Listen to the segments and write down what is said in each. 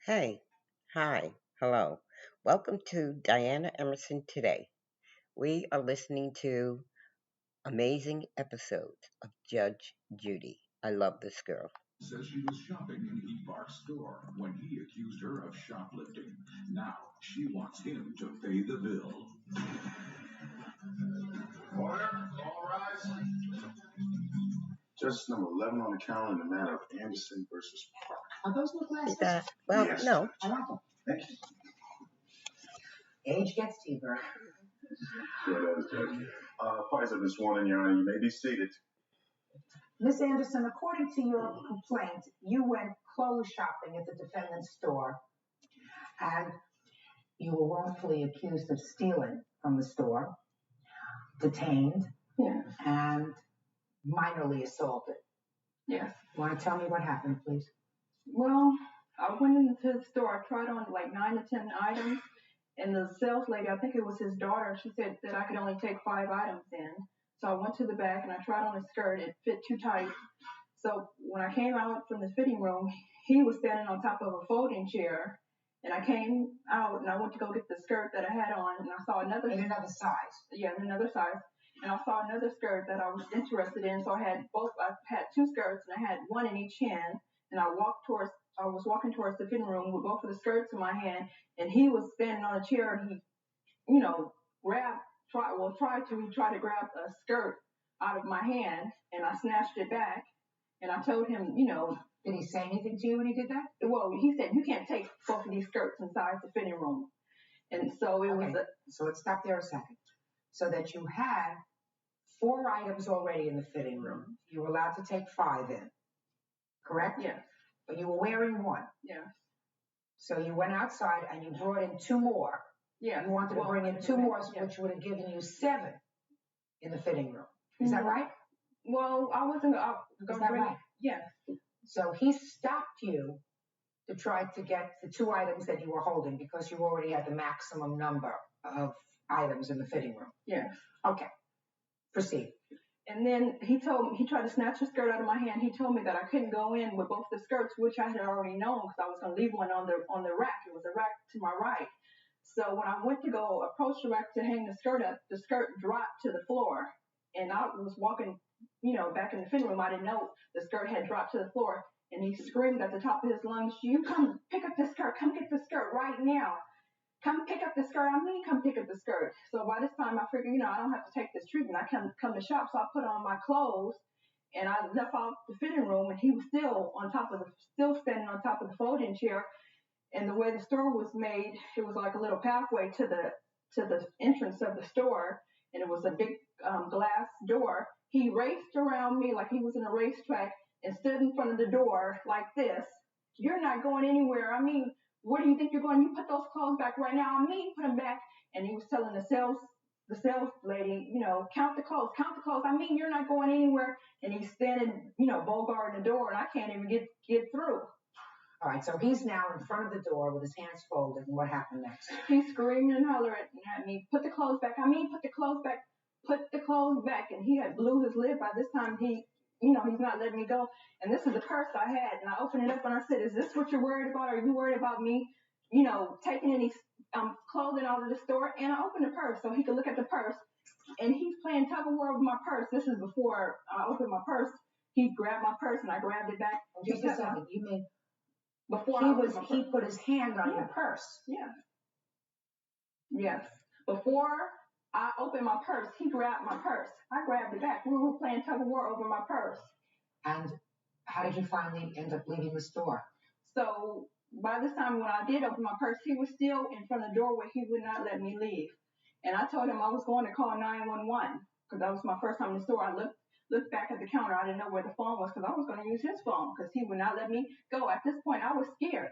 Hey, hi, hello. Welcome to Diana Emerson Today. We are listening to amazing episodes of Judge Judy. I love this girl. Says she was shopping in Park's store when he accused her of shoplifting. Now she wants him to pay the bill. Order, all rise. Just number 11 on the calendar in the matter of Anderson versus Park. Are those new glasses? Well, Yes, no. I like them. Thank you. Age gets to you, Bert. Sure does, Judge. Parties have been sworn in, Your Honor. You may be seated. Miss Anderson, according to your complaint, you went clothes shopping at the defendant's store and you were wrongfully accused of stealing from the store, detained, and minorly assaulted. Yes. Want to tell me what happened, please? Well, I went into the store. I tried on like 9 to 10 items, and the sales lady, I think it was his daughter, she said that I could only take 5 items in. So I went to the back and I tried on a skirt. It fit too tight. So when I came out from the fitting room, he was standing on top of a folding chair. And I came out and I went to go get the skirt that I had on, and I saw another. In another size. Yeah, in another size. And I saw another skirt that I was interested in. So I had both. I had 2 skirts and I had one in each hand. And I was walking towards the fitting room with both of the skirts in my hand. And he was standing on a chair and he, tried to grab a skirt out of my hand, and I snatched it back. And I told him, Did he say anything to you when he did that? well, he said, you can't take both of these skirts inside the fitting room. And so it was So let's stop there a second. So that you had 4 items already in the fitting room. You were allowed to take 5 in, correct? Yes. But you were wearing 1. Yes. So you went outside and you brought in 2 more. Yes. You wanted to bring in 2 more, which would have given you 7 in the fitting room. Is that right? Well, I wasn't going Is to that bring right? Yes. So he stopped you to try to get the 2 items that you were holding because you already had the maximum number of items in the fitting room. Yes. Okay. Proceed. And then he tried to snatch the skirt out of my hand. He told me that I couldn't go in with both the skirts, which I had already known because I was going to leave one on the rack. It was a rack to my right. So when I went to go approach the rack to hang the skirt up, the skirt dropped to the floor. And I was walking, back in the fitting room. I didn't know the skirt had dropped to the floor. And he screamed at the top of his lungs, you come pick up the skirt. Come get the skirt right now. Come pick up the skirt. I mean, come pick up the skirt. So by this time, I figured, I don't have to take this treatment. I come to shop. So I put on my clothes and I left out the fitting room, and he was still standing on top of the folding chair. And the way the store was made, it was like a little pathway to the entrance of the store. And it was a big glass door. He raced around me like he was in a racetrack and stood in front of the door like this. You're not going anywhere. I mean, where do you think you're going? You put those clothes back right now. I mean, put them back. And he was telling the sales lady, count the clothes. I mean, you're not going anywhere. And he's standing, bogarting the door, and I can't even get through. All right, so he's now in front of the door with his hands folded, and what happened next? He's screaming and hollering at me, put the clothes back. I mean, put the clothes back. Put the clothes back. And he had blew his lid. By this time, he's not letting me go. And this is the purse I had. And I opened it up and I said, is this what you're worried about? Are you worried about me, taking any clothing out of the store? And I opened the purse so he could look at the purse. And he's playing tug of war with my purse. This is before I opened my purse. He grabbed my purse and I grabbed it back. Just a second. You mean before he put his hand on your purse? Yeah. Yes. Before I opened my purse, he grabbed my purse. I grabbed it back. We were playing tug of war over my purse. And how did you finally end up leaving the store? So by this time, when I did open my purse, he was still in front of the doorway. He would not let me leave. And I told him I was going to call 911 because that was my first time in the store. I looked back at the counter. I didn't know where the phone was because I was going to use his phone because he would not let me go. At this point, I was scared.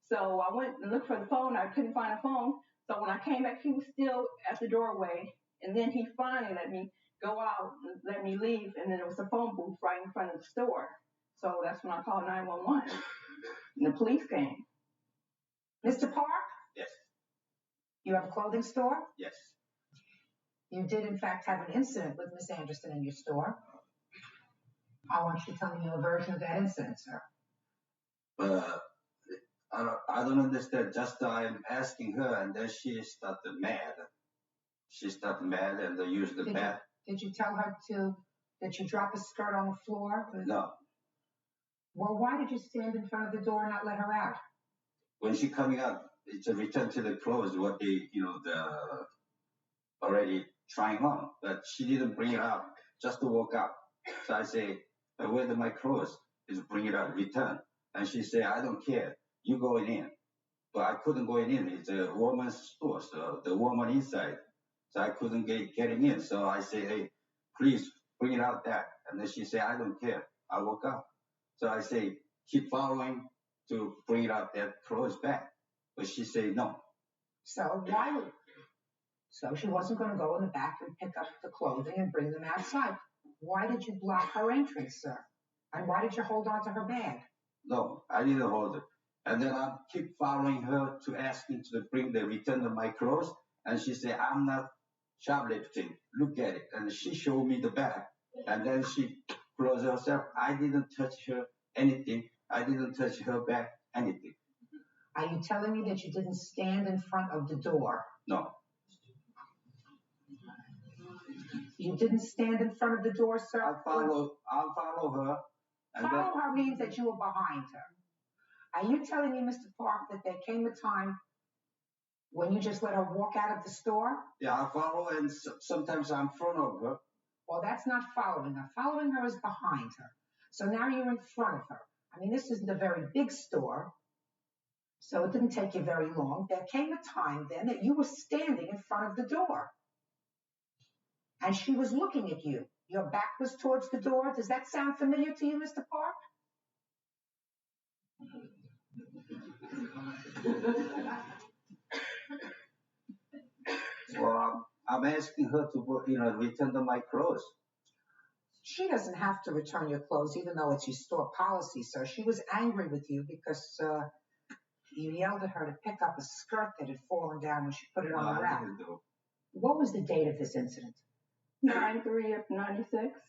So I went and looked for the phone. I couldn't find a phone. So when I came back, he was still at the doorway. And then he finally let me go out and let me leave. And then there was a phone booth right in front of the store. So that's when I called 911. And the police came. Mr. Park? Yes. You have a clothing store? Yes. You did, in fact, have an incident with Miss Anderson in your store. I want you to tell me your version of that incident, sir. I don't understand. Just I'm asking her, and then she started mad. She started mad and used the bat. Did you tell her that you drop a skirt on the floor? No. Well, why did you stand in front of the door and not let her out? When she coming out, it's a return to the clothes what they, already trying on. But she didn't bring it out, just to walk out. So I say, where are my clothes? Is bring it out, return. And she say, I don't care. You going in. But I couldn't go in. It's a woman's store, so the woman inside. So I couldn't getting in. So I say, hey, please bring it out there. And then she say, I don't care. I walk out. So I say, keep following to bring it out that clothes back. But she say no. So she wasn't going to go in the back and pick up the clothing and bring them outside. Why did you block her entrance, sir? And why did you hold on to her bag? No, I didn't hold it. And then I keep following her to asking to return of my clothes. And she said, I'm not shoplifting. Look at it. And she showed me the bag. And then she closed herself. I didn't touch her anything. I didn't touch her bag anything. Are you telling me that you didn't stand in front of the door? No. You didn't stand in front of the door, sir? I'll follow her. Follow her means that you were behind her. Are you telling me, Mr. Park, that there came a time when you just let her walk out of the store? Yeah, I follow, and sometimes I'm in front of her. Well, that's not following her. Following her is behind her. So now you're in front of her. I mean, this isn't a very big store, so it didn't take you very long. There came a time then that you were standing in front of the door, and she was looking at you. Your back was towards the door. Does that sound familiar to you, Mr. Park? Well, I'm asking her to, return to my clothes. She doesn't have to return your clothes, even though it's your store policy, sir. She was angry with you because you yelled at her to pick up a skirt that had fallen down when she put it on the rack. What was the date of this incident? 9/3 of 96.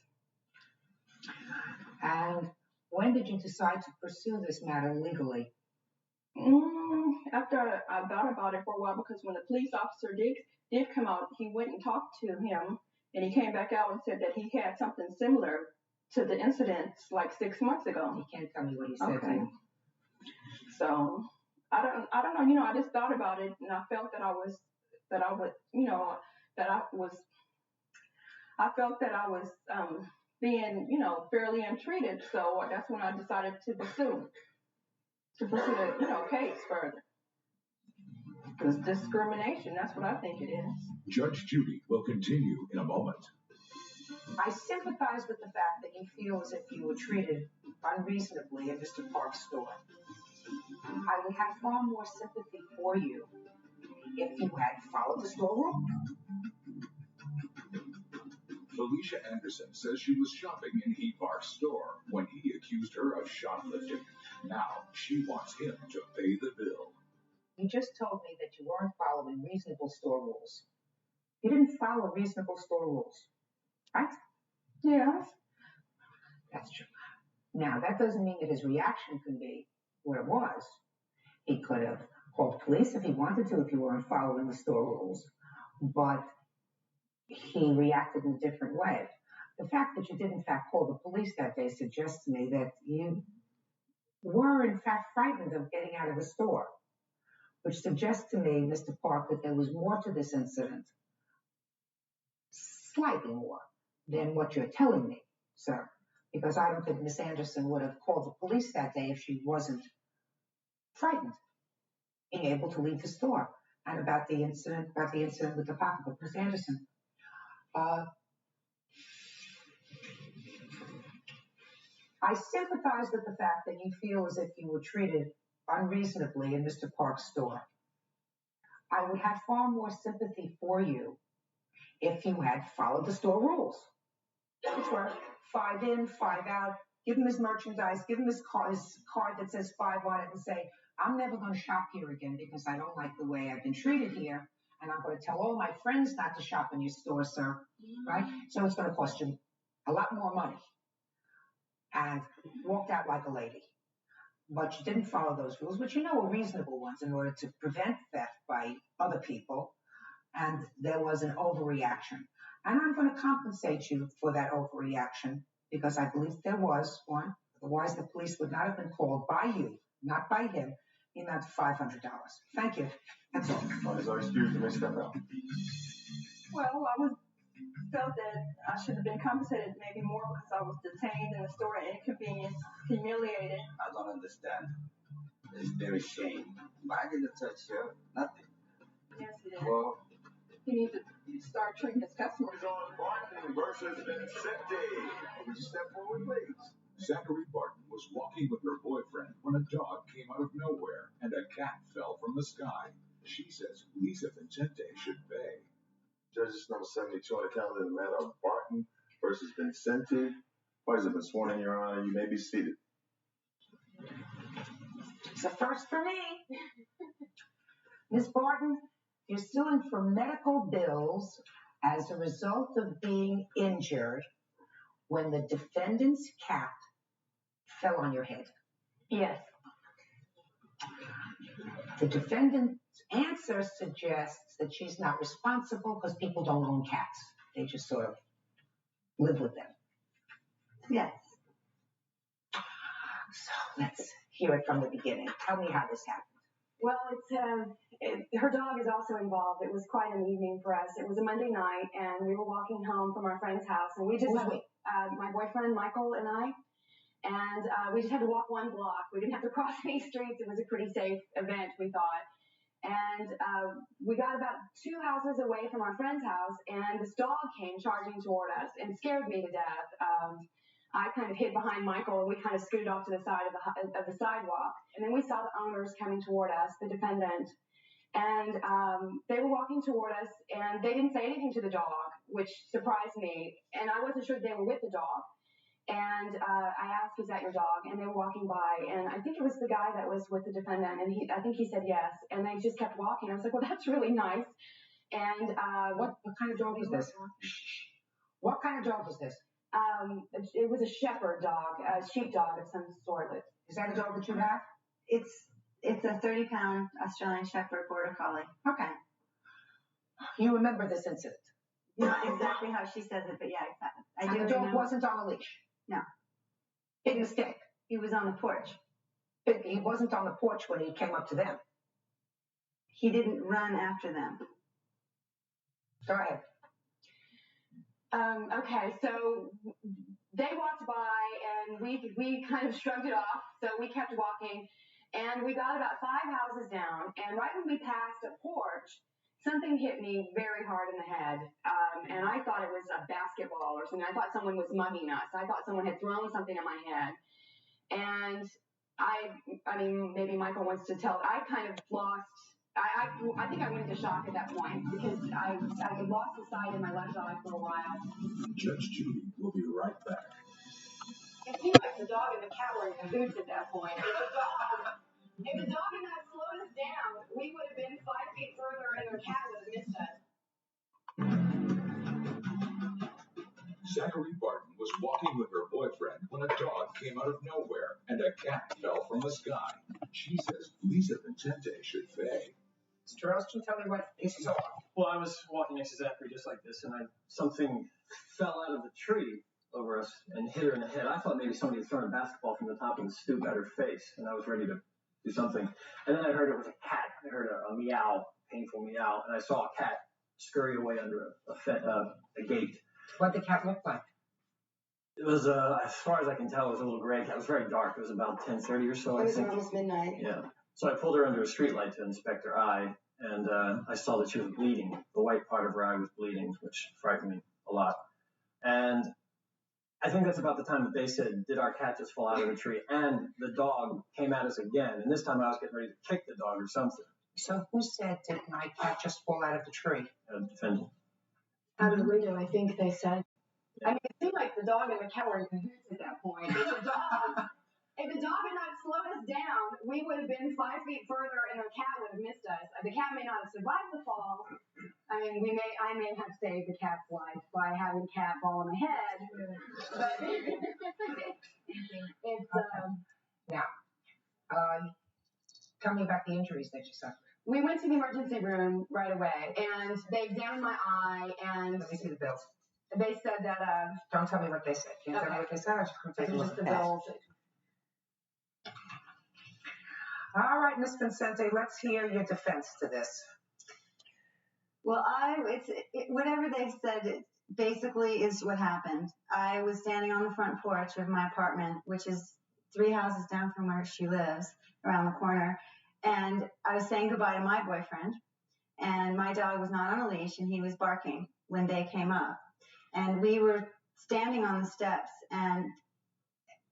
And when did you decide to pursue this matter legally? After I thought about it for a while, because when the police officer did come out, he went and talked to him, and he came back out and said that he had something similar to the incident like 6 months ago. You can't tell me what he said to you. So I don't know. I just thought about it, and I felt that I felt that I was being, fairly untreated. So that's when I decided to pursue the, case further. Because discrimination, that's what I think it is. Judge Judy will continue in a moment. I sympathize with the fact that you feel as if you were treated unreasonably at Mr. Park's store. I would have far more sympathy for you if you had followed the store rule. Felicia Anderson says she was shopping in Heat Park's store when he accused her of shoplifting. Now she wants him to pay the bill. You just told me that you weren't following reasonable store rules. You didn't follow reasonable store rules, right? Yes. That's true. Now, that doesn't mean that his reaction can be what it was. He could have called police if he wanted to, if you weren't following the store rules. But he reacted in a different way. The fact that you did, in fact, call the police that day suggests to me that you were, in fact, frightened of getting out of the store, which suggests to me, Mr. Park, that there was more to this incident, slightly more, than what you're telling me, sir, because I don't think Miss Anderson would have called the police that day if she wasn't frightened, being able to leave the store. And about the incident with the pocketbook, Miss Anderson, I sympathize with the fact that you feel as if you were treated unreasonably in Mr. Park's store. I would have far more sympathy for you if you had followed the store rules, which were 5 in, 5 out, give him his merchandise, give him his card that says 5 on it, and say, I'm never going to shop here again because I don't like the way I've been treated here, and I'm going to tell all my friends not to shop in your store, sir, right? So it's going to cost you a lot more money. And walked out like a lady. but you didn't follow those rules, which you know were reasonable ones in order to prevent theft by other people. And there was an overreaction. And I'm going to compensate you for that overreaction because I believe there was one. Otherwise, the police would not have been called by you, not by him, in that $500. Thank you. That's all. What is our excuse to make stuff out? Well, felt that I should have been compensated maybe more because I was detained in the store and inconvenienced, humiliated. I don't understand. It's very shame. I didn't touch her. Nothing. Yes, he did. Well, He needs to start treating his customers on. Barton versus Vincente. Would you step forward, please? Zachary Barton was walking with her boyfriend when a dog came out of nowhere and a cat fell from the sky. She says Lisa Vincente should pay. Judges number 72 on the calendar, the matter of Barton versus Vincente. Parties have been sworn in, Your Honor. You may be seated. It's a first for me. Miss Barton, you're suing for medical bills as a result of being injured when the defendant's cat fell on your head. Yes. The defendant's answer suggests that she's not responsible because people don't own cats. They just sort of live with them. Yes. So let's hear it from the beginning. Tell me how this happened. Well, her dog is also involved. It was quite an evening for us. It was a Monday night, and we were walking home from our friend's house, and we just my boyfriend Michael and I, and we just had to walk one block. We didn't have to cross any streets. It was a pretty safe event, we thought. And we got about 2 houses away from our friend's house, and this dog came charging toward us and scared me to death. I kind of hid behind Michael, and we kind of scooted off to the side of the sidewalk. And then we saw the owners coming toward us, the defendant, and they were walking toward us, and they didn't say anything to the dog, which surprised me. And I wasn't sure they were with the dog. And I asked, "Is that your dog?" And they were walking by, and I think it was the guy that was with the defendant, and I think he said yes. And they just kept walking. I was like, "Well, that's really nice." And what kind of dog was this? What kind of dog was this? It was a shepherd dog, a sheepdog of some sort. Is that a dog that you have? It's a 30-pound Australian Shepherd Border Collie. Okay. You remember this incident? Not exactly how she says it, but yeah, I do. And the dog wasn't on a leash? No. Big mistake. He was on the porch. He wasn't on the porch when he came up to them. He didn't run after them. Go ahead. Okay, so they walked by, and we kind of shrugged it off, so we kept walking, and we got about 5 houses down, and right when we passed a porch, something hit me very hard in the head, and I thought it was a basketball or something. I thought someone was mugging us. I thought someone had thrown something at my head, and I mean, maybe Michael wants to tell. I kind of lost. I think I went into shock at that point because I lost the sight in my left eye for a while. Judge Judy will be right back. It seemed like the dog and the cat were in cahoots at that point. If the dog had not slowed us down, we would have been 5 feet further and our cat would have missed us. Zachary Barton was walking with her boyfriend when a dog came out of nowhere and a cat fell from the sky. She says Lisa Vincente should pay. Mr. Rose, can you tell me what this is all about? Well, I was walking next to Zachary just like this, and something fell out of the tree over us and hit her in the head. I thought maybe somebody had thrown a basketball from the top of the stoop at her face, and I was ready to do something. And then I heard it was a cat. I heard a meow, painful meow, and I saw a cat scurry away under a gate. What did the cat look like? It was, as far as I can tell, it was a little gray cat. It was very dark. It was about 10:30 or so, I think. It was almost midnight. Yeah. So I pulled her under a streetlight to inspect her eye, and I saw that she was bleeding. The white part of her eye was bleeding, which frightened me a lot. And I think that's about the time that they said, did our cat just fall out of the tree? And the dog came at us again. And this time I was getting ready to kick the dog or something. So who said, did my cat just fall out of the tree? Defendant. Out of the window, I think they said. I mean, it seemed like the dog and the cat were in cahoots at that point. If the dog had not slowed us down, we would have been 5 feet further and the cat would have missed us. The cat may not have survived the fall. I mean, I may have saved the cat's life by having the cat fall on the head. But it's, Now, Tell me about the injuries that you suffered. We went to the emergency room right away, and they examined my eye, and Let me see the bills. they said that, Don't tell me what they said. Can you tell me what they said? I'm just going to take a these are look just at the that. bills. All right, Miss Vincente, let's hear your defense to this. Well, whatever they said, it basically is what happened. I was standing on the front porch of my apartment, which is 3 houses down from where she lives, around the corner. And I was saying goodbye to my boyfriend. And my dog was not on a leash, and he was barking when they came up. And we were standing on the steps, and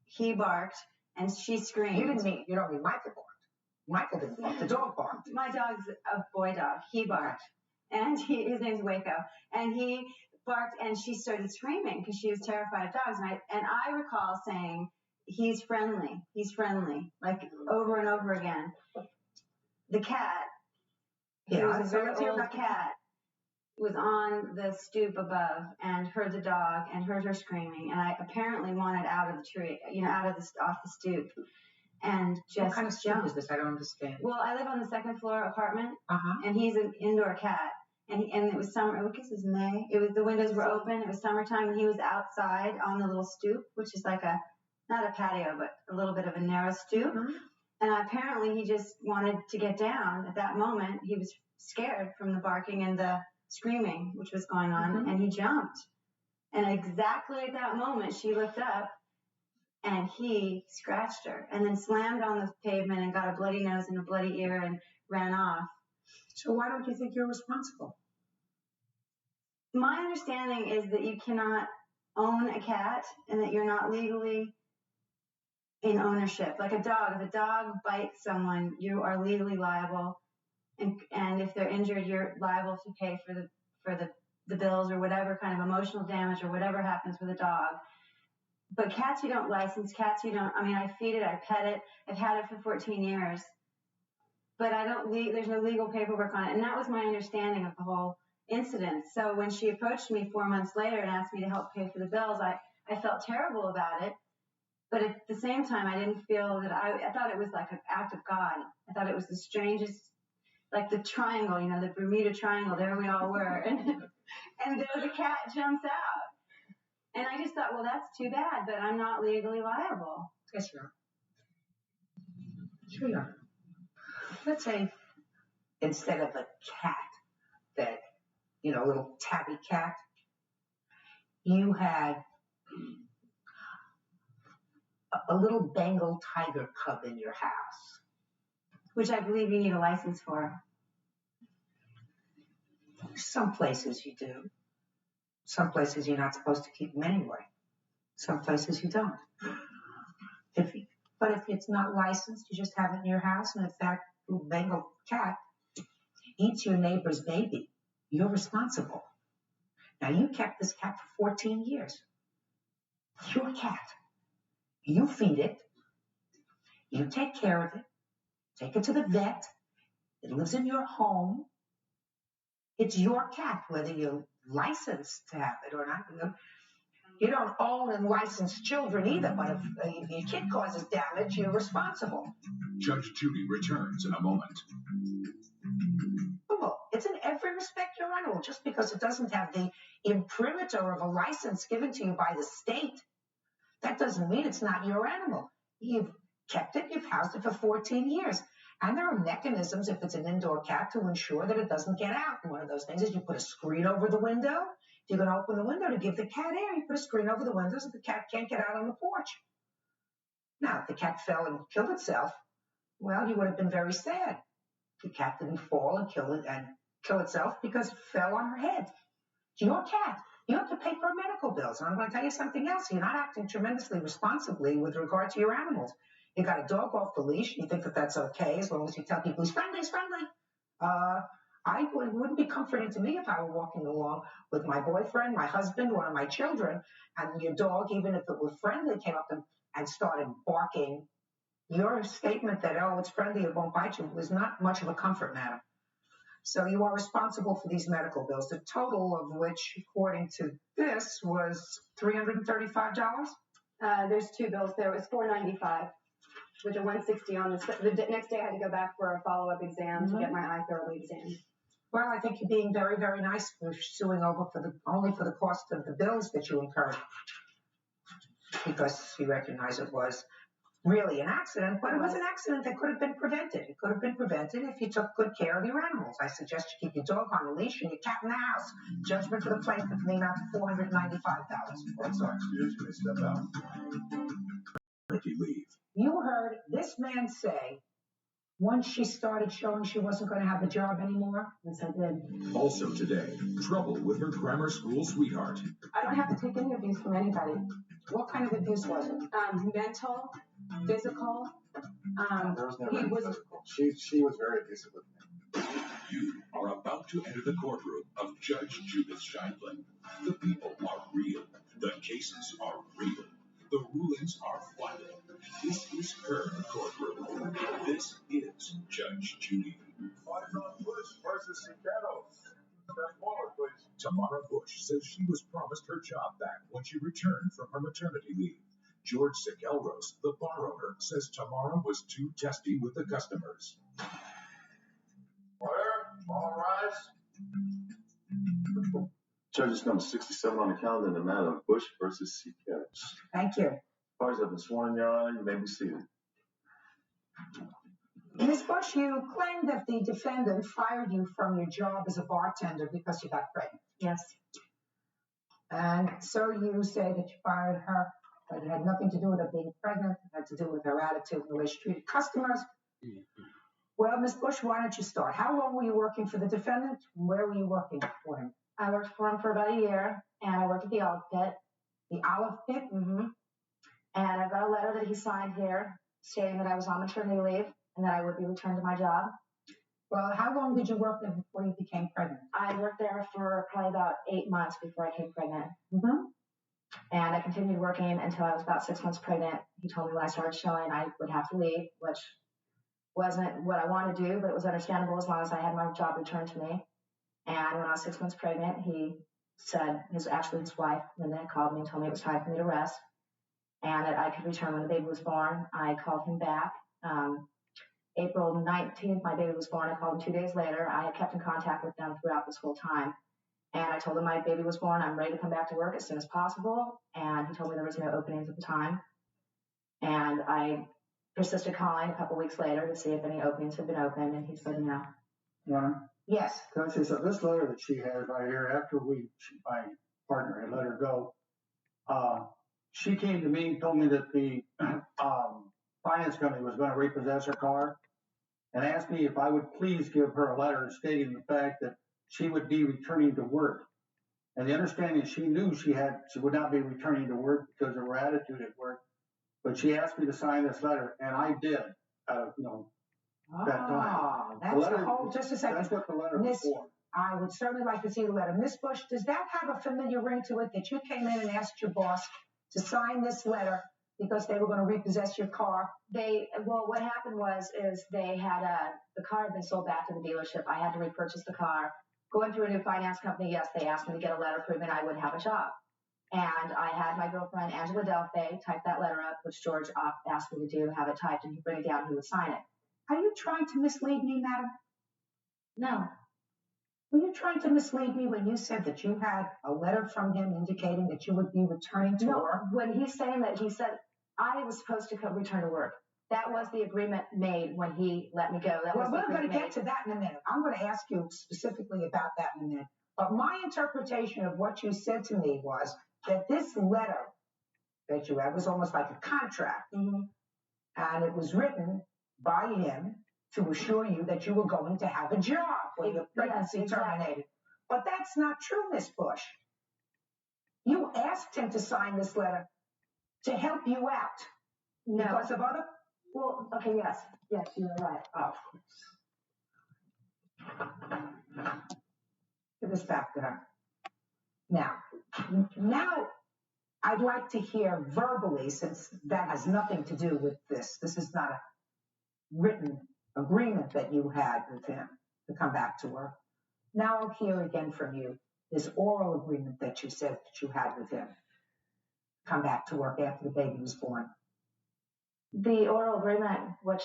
he barked, and she screamed. You don't mean Michael barked. Michael didn't bark. The dog barked. My dog's a boy dog. He barked. And his name's Waco. And he barked, and she started screaming because she was terrified of dogs. And I recall saying, he's friendly, like over and over again. The cat, who was a very old cat, was on the stoop above and heard the dog and heard her screaming. And I apparently wanted out of the tree, off the stoop. And just what kind of stoop is this? I don't understand. Well, I live on the second floor apartment, Uh-huh. and he's an indoor cat. And it was summer. I guess it was May. The windows were open. It was summertime, and he was outside on the little stoop, which is like not a patio, but a little bit of a narrow stoop. Mm-hmm. And apparently, he just wanted to get down. At that moment, he was scared from the barking and the screaming, which was going on, Mm-hmm. and he jumped. And exactly at that moment, she looked up, and he scratched her, and then slammed on the pavement and got a bloody nose and a bloody ear and ran off. So why don't you think you're responsible? My understanding is that you cannot own a cat and that you're not legally in ownership. Like a dog, if a dog bites someone, you are legally liable. And if they're injured, you're liable to pay for the bills or whatever kind of emotional damage or whatever happens with a dog. But cats you don't license, cats you don't, I feed it, I pet it, I've had it for 14 years. But there's no legal paperwork on it. And that was my understanding of the whole incident. So when she approached me 4 months later and asked me to help pay for the bills, I felt terrible about it. But at the same time, I didn't feel that I thought it was like an act of God. I thought it was the strangest, like the triangle, the Bermuda Triangle, there we all were. And there the cat jumps out. And I just thought, well, that's too bad, but I'm not legally liable. Yes, you are. Sure you are. Let's say instead of a cat that, a little tabby cat, you had a little Bengal tiger cub in your house. Which I believe you need a license for. Some places you do. Some places you're not supposed to keep them anyway. Some places you don't. But if it's not licensed, you just have it in your house, and if that little Bengal cat eats your neighbor's baby, you're responsible. Now, you kept this cat for 14 years. It's your cat. You feed it. You take care of it. Take it to the vet. It lives in your home. It's your cat, whether you're licensed to have it or not. You don't own and license children either, but if your kid causes damage, you're responsible. Judge Judy returns in a moment. It's in every respect your animal. Just because it doesn't have the imprimatur of a license given to you by the state, that doesn't mean it's not your animal. You've kept it, you've housed it for 14 years. And there are mechanisms, if it's an indoor cat, to ensure that it doesn't get out. And one of those things is you put a screen over the window. If you're going to open the window to give the cat air, you put a screen over the window so the cat can't get out on the porch. Now, if the cat fell and killed itself, well, you would have been very sad. The cat didn't fall and kill itself because it fell on her head. It's your cat. You have to pay for medical bills. And I'm going to tell you something else. You're not acting tremendously responsibly with regard to your animals. You got a dog off the leash, and you think that that's okay as long as you tell people he's friendly, he's friendly. It wouldn't be comforting to me if I were walking along with my boyfriend, my husband, one of my children, and your dog, even if it were friendly, came up and started barking. Your statement that, it's friendly, it won't bite you, was not much of a comfort, madam. So you are responsible for these medical bills, the total of which, according to this, was $335? There's two bills there. It was $495. with a 160 on the next day I had to go back for a follow-up exam to get my eye thoroughly examined. Well, I think you're being very, very nice for suing over only for the cost of the bills that you incurred, because you recognize it was really an accident, but it was an accident that could have been prevented. It could have been prevented if you took good care of your animals. I suggest you keep your dog on a leash and your cat in the house. Judgment for the plaintiff in the amount of $495,000. Excuse me, step out. Leave. You heard this man say, once she started showing she wasn't going to have a job anymore. Yes, I did. Also today, trouble with her grammar school sweetheart. I don't have to take any abuse from anybody. What kind of abuse was it? Mental, physical. There was never any physical. She was very abusive with me. You are about to enter the courtroom of Judge Judith Scheindlin. The people are real. The cases are real. The rulings are final. This is her courtroom. This is Judge Judy. Tamara Bush versus Siqueiros. Step forward, please. Tamara Bush says she was promised her job back when she returned from her maternity leave. George Siqueiros, the bar owner, says Tamara was too testy with the customers. Order. All rise. Judges number 67 on the calendar in the matter of Bush versus Siqueiros. Thank you. Parties have been sworn, Your Honor. You may be seated. Ms. Bush, you claim that the defendant fired you from your job as a bartender because you got pregnant. Yes. And so you say that you fired her, but it had nothing to do with her being pregnant. It had to do with her attitude and the way she treated customers. Well, Ms. Bush, why don't you start? How long were you working for the defendant? Where were you working for him? I worked for him for about a year, and I worked at the Olive Pit. The Olive Pit? Mm-hmm. And I got a letter that he signed here stating that I was on maternity leave and that I would be returned to my job. Well, how long did you work there before you became pregnant? I worked there for probably about 8 months before I became pregnant. Mm-hmm. And I continued working until I was about 6 months pregnant. He told me when I started showing I would have to leave, which wasn't what I wanted to do, but it was understandable as long as I had my job returned to me. And when I was 6 months pregnant, he said, his wife, Linda, called me and told me it was time for me to rest and that I could return when the baby was born. I called him back. April 19th, my baby was born. I called him 2 days later. I had kept in contact with them throughout this whole time. And I told him my baby was born. I'm ready to come back to work as soon as possible. And he told me there was no openings at the time. And I persisted calling a couple weeks later to see if any openings had been opened. And he said no. Yeah. Yes. Coach, so this letter that she has right here, after my partner had let her go, she came to me and told me that the finance company was going to repossess her car and asked me if I would please give her a letter stating the fact that she would be returning to work. And the understanding she knew she would not be returning to work because of her attitude at work. But she asked me to sign this letter, and I did. That time. That's the whole. Just a second. That's what the letter was for. I would certainly like to see the letter. Miss Bush, does that have a familiar ring to it that you came in and asked your boss to sign this letter because they were going to repossess your car? What happened is they had the car had been sold back to the dealership. I had to repurchase the car. Going through a new finance company, yes, they asked me to get a letter proving I would have a job. And I had my girlfriend, Angela Delphi, type that letter up, which George asked me to do, have it typed, and he'd bring it down and he would sign it. Are you trying to mislead me, madam? No. Were you trying to mislead me when you said that you had a letter from him indicating that you would be returning to work? When he's saying that, he said I was supposed to return to work. That was the agreement made when he let me go. We're going to get to that in a minute. I'm going to ask you specifically about that in a minute. But my interpretation of what you said to me was that this letter that you had was almost like a contract. Mm-hmm. And it was written by him to assure you that you were going to have a job when your pregnancy terminated. But that's not true, Miss Bush. You asked him to sign this letter to help you out. No. Because of other... Well, okay, yes. Yes, you're right. Of course. Give this back to her. Now, I'd like to hear verbally, since that has nothing to do with this. This is not a written agreement that you had with him to come back to work. Now I'll hear again from you this oral agreement that you said that you had with him. Come back to work after the baby was born. The oral agreement, which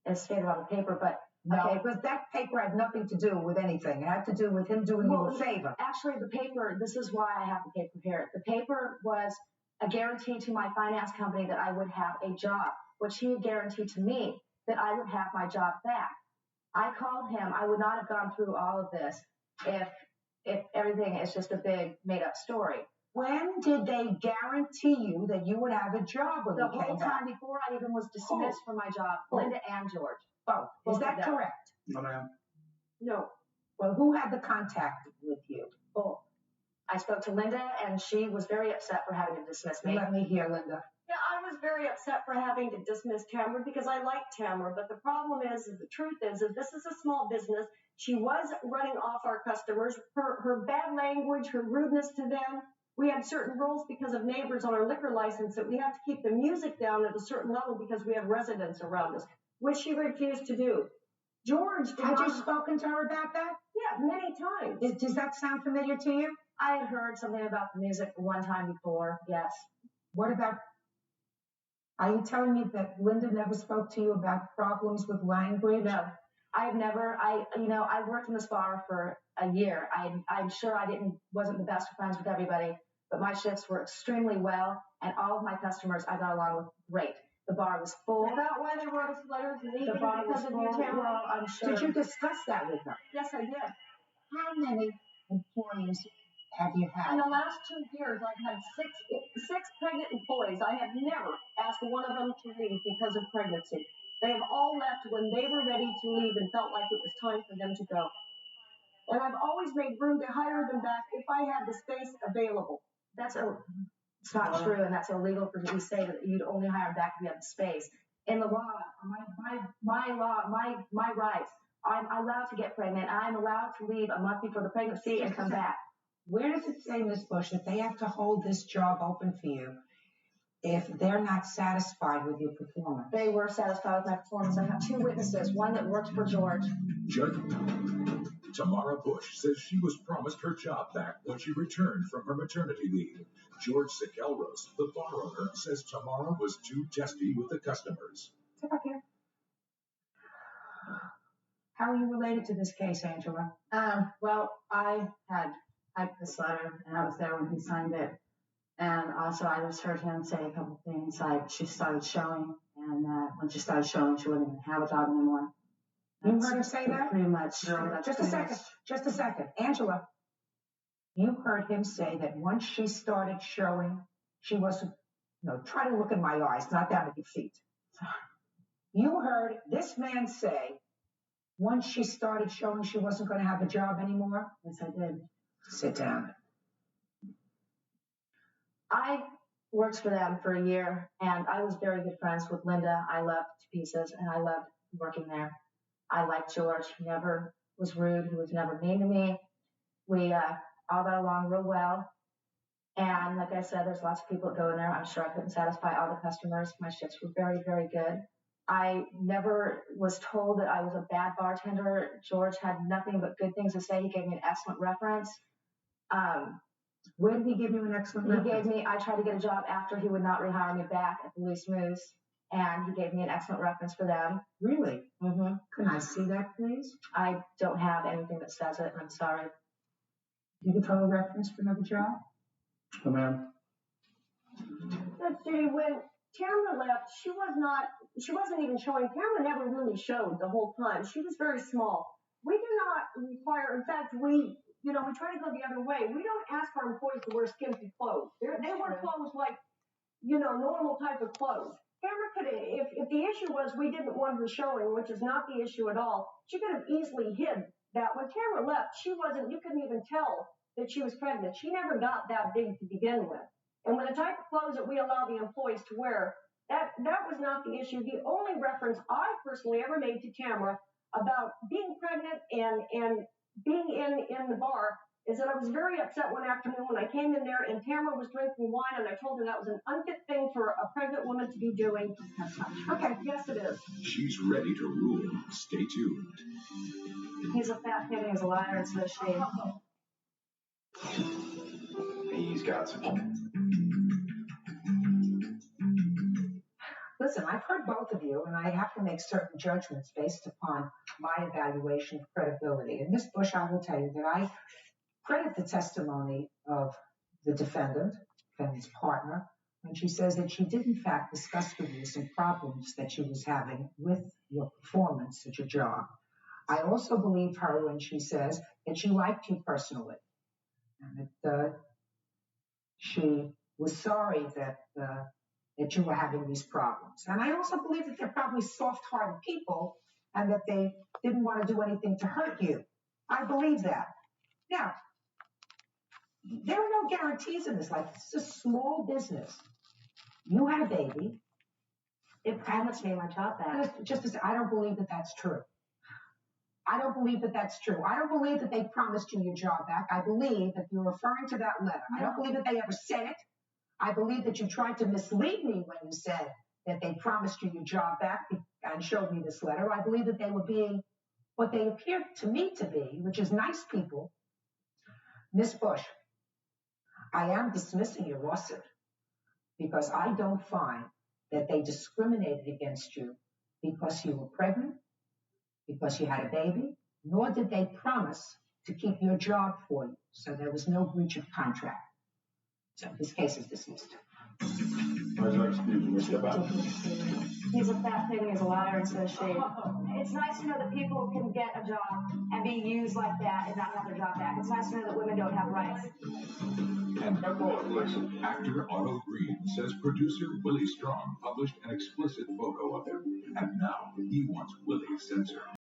is stated on the paper, but No, okay. because that paper had nothing to do with anything. It had to do with him doing you a favor. Actually, the paper, this is why I have the paper here. The paper was a guarantee to my finance company that I would have a job, which he guaranteed to me that I would have my job back. I called him. I would not have gone through all of this if everything is just a big made-up story. When did they guarantee you that you would have a job when The you came whole back? time before I even was dismissed from my job, Linda and George. Oh, is that correct? No, ma'am. No. Well, who had the contact with you? Both. I spoke to Linda, and she was very upset for having to dismiss me. Let me hear, Linda. Yeah, I was very upset for having to dismiss Tamara because I like Tamara, but the problem is the truth is this is a small business. She was running off our customers. Her bad language, her rudeness to them. We had certain rules because of neighbors on our liquor license that we have to keep the music down at a certain level because we have residents around us, which she refused to do. George, Had you spoken to her about that? Yeah, many times. Does that sound familiar to you? I had heard something about the music one time before, yes. What about, are you telling me that Linda never spoke to you about problems with language? No, I've never, I worked in this bar for a year. I'm sure I wasn't the best of friends with everybody, but my shifts were extremely well, and all of my customers I got along with great. The bar was full. Is that why they wrote us letters leaving The bar was because of full. you, Tamara? Well, I'm sure. Did you discuss that with her? Yes, I did. How many employees have you had? In the last 2 years, I've had six pregnant employees. I have never asked one of them to leave because of pregnancy. They have all left when they were ready to leave and felt like it was time for them to go. And I've always made room to hire them back if I had the space available. It's not true, and that's illegal for you to say that you'd only hire back if you have the space. In the law, my rights, I'm allowed to get pregnant. I'm allowed to leave a month before the pregnancy and come back. Where does it say, Ms. Bush, that they have to hold this job open for you if they're not satisfied with your performance? They were satisfied with my performance. I have two witnesses, one that worked for George. Judge Tamara Bush says she was promised her job back when she returned from her maternity leave. George Sikelros, the bar owner, says Tamara was too testy with the customers. Sit back here. How are you related to this case, Angela? Well, I had typed this letter, and I was there when he signed it. And also, I just heard him say a couple things, like she started showing, and when she started showing, she wouldn't even have a job anymore. You heard her say that? Pretty much. Just a second. Angela, you heard him say that once she started showing, she wasn't, try to look in my eyes, not down at your feet. You heard this man say, once she started showing she wasn't going to have a job anymore? Yes, I did. Sit down. I worked for them for a year, and I was very good friends with Linda. I loved to pieces, and I loved working there. I liked George. He never was rude. He was never mean to me. We all got along real well. And like I said, there's lots of people that go in there. I'm sure I couldn't satisfy all the customers. My shifts were very, very good. I never was told that I was a bad bartender. George had nothing but good things to say. He gave me an excellent reference. Where did he give you an excellent reference? I tried to get a job after he would not rehire me back at the Loose Moose, and he gave me an excellent reference for them. Really? Mm-hmm. Can I see that, please? I don't have anything that says it, and I'm sorry. You can throw a reference for another job? No, ma'am. But Judy, when Tamara left, she wasn't even showing. Tamara never really showed the whole time. She was very small. We do not require, in fact, we try to go the other way. We don't ask our employees to wear skimpy clothes. They wear clothes like, normal type of clothes. Tamara could, if the issue was we didn't want her showing, which is not the issue at all, she could have easily hid that. When Tamara left, you couldn't even tell that she was pregnant. She never got that big to begin with. And with the type of clothes that we allow the employees to wear, that was not the issue. The only reference I personally ever made to Tamara about being pregnant and being in the bar is that I was very upset one afternoon when I came in there and Tamara was drinking wine, and I told her that was an unfit thing for a pregnant woman to be doing. Okay, yes it is. She's ready to rule. Stay tuned. He's a fat kid, he's a liar, and so is she. He's got some. listen, I've heard both of you, and I have to make certain judgments based upon my evaluation of credibility. And Ms. Bush, I will tell you that I credit the testimony of the defendant's partner, when she says that she did in fact discuss with you some problems that she was having with your performance at your job. I also believe her when she says that she liked you personally, and that she was sorry that you were having these problems. And I also believe that they're probably soft-hearted people and that they didn't want to do anything to hurt you. I believe that. Now, there are no guarantees in this life. This is a small business. You had a baby. It promised me my job back. Just to say, I don't believe that that's true. I don't believe that that's true. I don't believe that they promised you your job back. I believe that you're referring to that letter. No. I don't believe that they ever said it. I believe that you tried to mislead me when you said that they promised you your job back and showed me this letter. I believe that they were being what they appeared to me to be, which is nice people. Miss Bush, I am dismissing your lawsuit because I don't find that they discriminated against you because you were pregnant, because you had a baby, nor did they promise to keep your job for you. So there was no breach of contract. So this case is dismissed. He's a fat pig and he's a liar, and so is she. It's nice to know that people can get a job and be used like that and not have their job back. It's nice to know that women don't have rights. And actor Otto Green says producer Willie Strong published an explicit photo of him, and now he wants Willie censored.